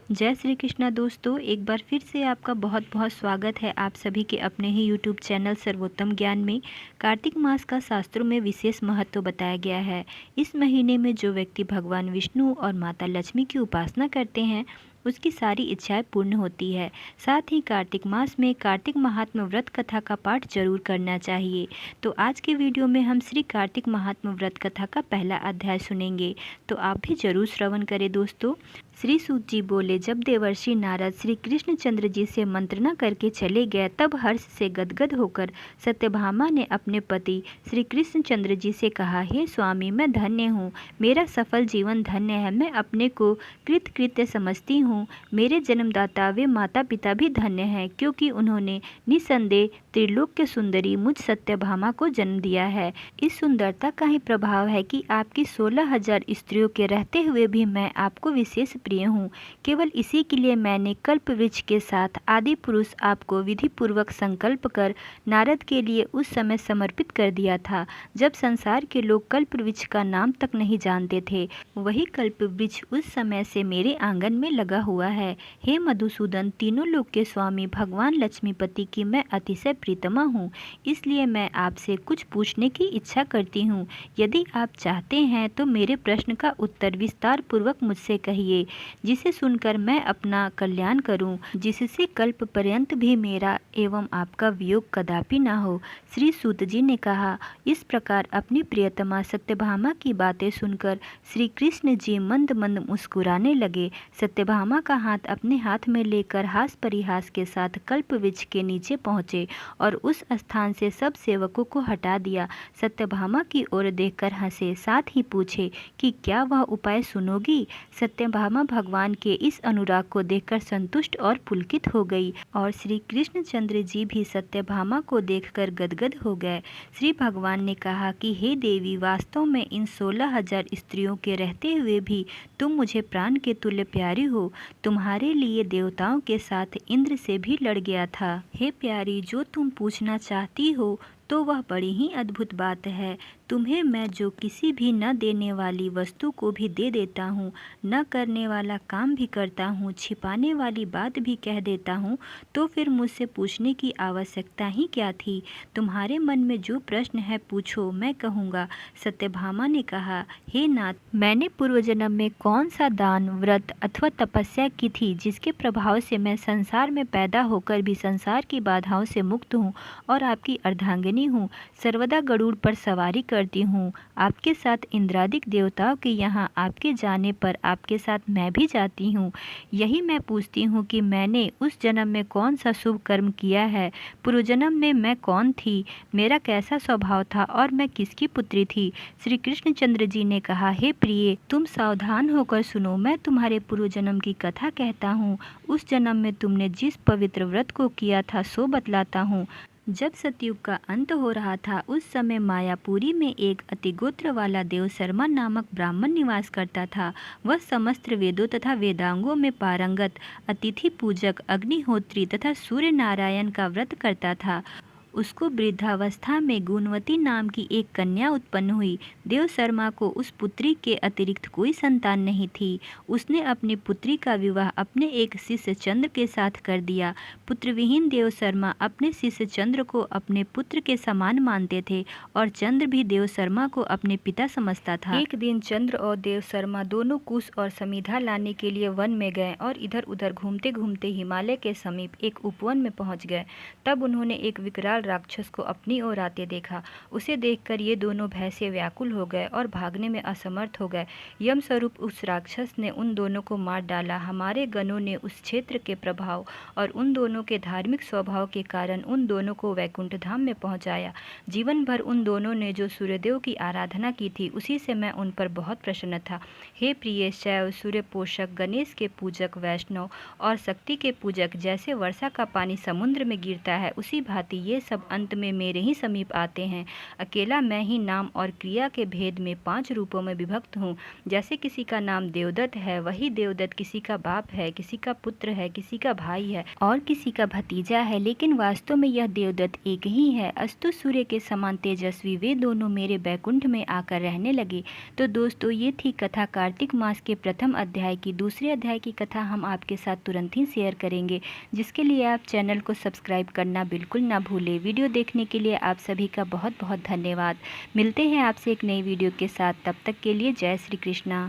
जय श्री कृष्णा दोस्तों, एक बार फिर से आपका बहुत बहुत स्वागत है आप सभी के अपने ही यूट्यूब चैनल सर्वोत्तम ज्ञान में। कार्तिक मास का शास्त्रों में विशेष महत्व बताया गया है। इस महीने में जो व्यक्ति भगवान विष्णु और माता लक्ष्मी की उपासना करते हैं उसकी सारी इच्छाएं पूर्ण होती है। साथ ही कार्तिक मास में कार्तिक महात्म्य व्रत कथा का पाठ जरूर करना चाहिए। तो आज के वीडियो में हम श्री कार्तिक महात्म्य व्रत कथा का पहला अध्याय सुनेंगे, तो आप भी जरूर श्रवण करें दोस्तों। श्री सूत जी बोले, जब देवर्षि नारद श्री कृष्णचंद्र जी से मंत्रणा करके चले गए तब हर्ष से गदगद होकर सत्यभामा ने अपने पति श्री कृष्णचंद्र जी से कहा, हे स्वामी, मैं धन्य हूँ, मेरा सफल जीवन धन्य है, मैं अपने को कृतकृत्य समझती हूँ। मेरे जन्मदाता वे माता पिता भी धन्य हैं, क्योंकि उन्होंने निसंदेह त्रिलोक्य सुंदरी मुझ सत्यभामा को जन्म दिया है। इस सुंदरता का ही प्रभाव है कि आपकी 16,000 स्त्रियों के रहते हुए भी मैं आपको विशेष प्रिय हूँ। केवल इसी के लिए मैंने कल्प वृक्ष के साथ आदि पुरुष आपको विधि पूर्वक संकल्प कर नारद के लिए उस समय समर्पित कर दिया था, जब संसार के लोग कल्प वृक्ष का नाम तक नहीं जानते थे। वही कल्प वृक्ष उस समय से मेरे आंगन में लगा हुआ है। हे मधुसूदन, तीनों लोक के स्वामी भगवान लक्ष्मीपति की मैं अतिशय प्रीतमा हूँ, इसलिए मैं आपसे कुछ पूछने की इच्छा करती हूँ। यदि आप चाहते हैं तो मेरे प्रश्न का उत्तर विस्तार पूर्वक मुझसे कहिए, जिसे सुनकर मैं अपना कल्याण करूं, जिससे कल्प पर्यंत भी मेरा एवं आपका वियोग कदापि न हो। श्री सूत जी ने कहा। इस प्रकार अपनी प्रियतमा सत्यभामा की बातें सुनकर श्री कृष्ण जी मंद मंद मुस्कुराने लगे। सत्यभामा का हाथ अपने हाथ में लेकर हास परिहास के साथ कल्प वृक्ष के नीचे पहुँचे और उस स्थान से सब सेवकों को हटा दिया। सत्यभामा की ओर देखकर हंसे, साथ ही पूछे कि क्या वह उपाय सुनोगी। सत्यभामा भगवान के इस अनुराग को देखकर संतुष्ट और पुलकित हो गई और श्री कृष्णचंद्र जी भी सत्यभामा को देखकर गदगद हो गए। श्री भगवान ने कहा कि हे देवी, वास्तव में इन 16,000 स्त्रियों के रहते हुए भी तुम मुझे प्राण के तुल्य प्यारी हो। तुम्हारे लिए देवताओं के साथ इंद्र से भी लड़ गया था। हे प्यारी, जो तुम पूछना चाहती हो तो वह बड़ी ही अद्भुत बात है। तुम्हें मैं जो किसी भी न देने वाली वस्तु को भी दे देता हूँ, न करने वाला काम भी करता हूँ, छिपाने वाली बात भी कह देता हूँ, तो फिर मुझसे पूछने की आवश्यकता ही क्या थी। तुम्हारे मन में जो प्रश्न है पूछो, मैं कहूँगा। सत्यभामा ने कहा, हे नाथ, मैंने पूर्व जन्म में कौन सा दान, व्रत अथवा तपस्या की थी जिसके प्रभाव से मैं संसार में पैदा होकर भी संसार की बाधाओं से मुक्त हूँ और आपकी अर्धांगिनी हूँ। सर्वदा गरुड़ पर सवारी करती हूँ। आपके साथ इंद्रादिक देवताओं के यहाँ आपके जाने पर आपके साथ मैं भी जाती हूँ। यही मैं पूछती हूँ कि मैंने उस जन्म में कौन सा शुभ कर्म किया है। पूर्व जन्म में मैं कौन थी, मेरा कैसा स्वभाव था और मैं किसकी पुत्री थी। श्री कृष्णचंद्र जी ने कहा, हे प्रिय, तुम सावधान होकर सुनो, मैं तुम्हारे पूर्व जन्म की कथा कहता हूँ। उस जन्म में तुमने जिस पवित्र व्रत को किया था सो बतलाता हूँ। जब सतयुग का अंत हो रहा था उस समय मायापुरी में एक अतिगोत्र वाला देवशर्मा नामक ब्राह्मण निवास करता था। वह समस्त वेदों तथा वेदांगों में पारंगत, अतिथि पूजक, अग्निहोत्री तथा सूर्य नारायण का व्रत करता था। उसको वृद्धावस्था में गुणवती नाम की एक कन्या उत्पन्न हुई। देव शर्मा को उस पुत्री के अतिरिक्त कोई संतान नहीं थी। उसने अपनी पुत्री का विवाह अपने एक शिष्य चंद्र के साथ कर दिया। पुत्रविहीन देव शर्मा अपने शिष्य चंद्र को अपने पुत्र के समान मानते थे और चंद्र भी देव शर्मा को अपने पिता समझता था। एक दिन चंद्र और देव शर्मा दोनों कुश और समिधा लाने के लिए वन में गए और इधर उधर घूमते घूमते हिमालय के समीप एक उपवन में पहुंच गए। तब उन्होंने एक विकराल राक्षस को अपनी ओर आते देखा। उसे देखकर ये दोनों भय से व्याकुल हो गए और भागने में असमर्थ हो गए। यम स्वरूप उस राक्षस ने उन दोनों को मार डाला। हमारे गणों ने उस क्षेत्र के प्रभाव और उन दोनों के धार्मिक स्वभाव के कारण उन दोनों को वैकुंठ धाम में पहुंचाया। जीवन भर उन दोनों ने जो सूर्यदेव की आराधना की थी उसी से मैं उन पर बहुत प्रसन्न था। हे प्रिय, शैव, सूर्य पोषक, गणेश के पूजक, वैष्णव और शक्ति के पूजक, जैसे वर्षा का पानी समुद्र में गिरता है उसी भांति ये सब सब अंत में मेरे ही समीप आते हैं। अकेला मैं ही नाम और क्रिया के भेद में 5 रूपों में विभक्त हूँ। जैसे किसी का नाम देवदत्त है, वही देवदत्त किसी का बाप है, किसी का पुत्र है, किसी का भाई है और किसी का भतीजा है, लेकिन वास्तव में यह देवदत्त एक ही है। अस्तु सूर्य के समान तेजस्वी वे दोनों मेरे बैकुंठ में आकर रहने लगे। तो दोस्तों, ये थी कथा कार्तिक मास के प्रथम अध्याय की। दूसरे अध्याय की कथा हम आपके साथ तुरंत ही शेयर करेंगे, जिसके लिए आप चैनल को सब्सक्राइब करना बिल्कुल ना भूलें। वीडियो देखने के लिए आप सभी का बहुत बहुत धन्यवाद। मिलते हैं आपसे एक नई वीडियो के साथ, तब तक के लिए जय श्री कृष्णा।